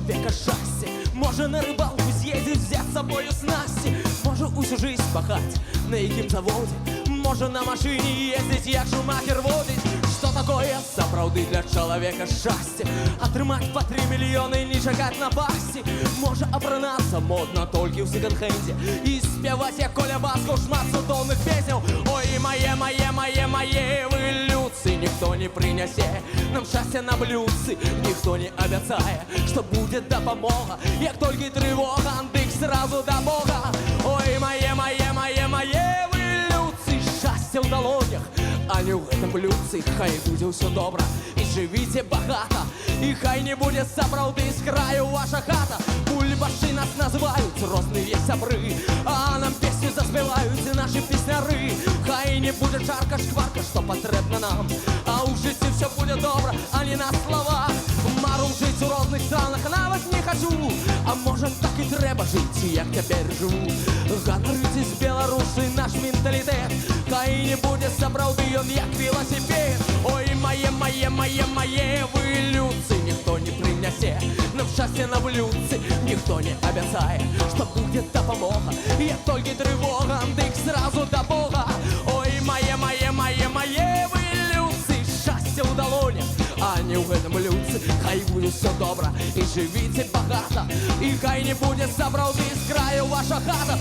чоловіка щастя. Може на рибалку з'їздить, взять з собою снасті. Може усю жизнь пахать на яким заводі. Може на машині їздить, як Шумахер водить. Що такое сапраўды для чоловіка щастя? Атрымаць по 3 мільйони, не чекать на пасті. Може апранаться модно тільки в секонд-хенді і співать, як Коля Баско, шмат судовних песен. Ой, моє, ви людці, ніхто не принесе нам щастя на блюдці. Ніхто не обіцяє, що буде допомога, як тільки тривога, дик сразу до Бога. Ой, моє, ви людці, щастя в долонях, а не в этом блюдце. Хай буде все добре і живіте багато, і хай не буде сапраўды з краю ваша хата. Бульбаши нас называют розные сябры, а нам песню заспевают наши песняры. Хай не будет жарко шкварка, что потребно нам, а у житті все буде добре, а не на словах. Мару жить у розных странах навіть не хочу, а може так і треба жити, як тепер живу. Ганоритесь, белорусы, наш менталітет, хай не буде сапраўды он як велосипед. Ой, моє, ви людці, ніхто не принесе нам щастя на блюдці. Ніхто не обіцяє, що буде допомога, як тільки тривога, дик сразу до Бога. Ой, моє, ви людці, щастя в долонях, а не в этом блюдце. Хай буде все добре і живіте багато, і хай не буде сапраўды з краю ваша хата.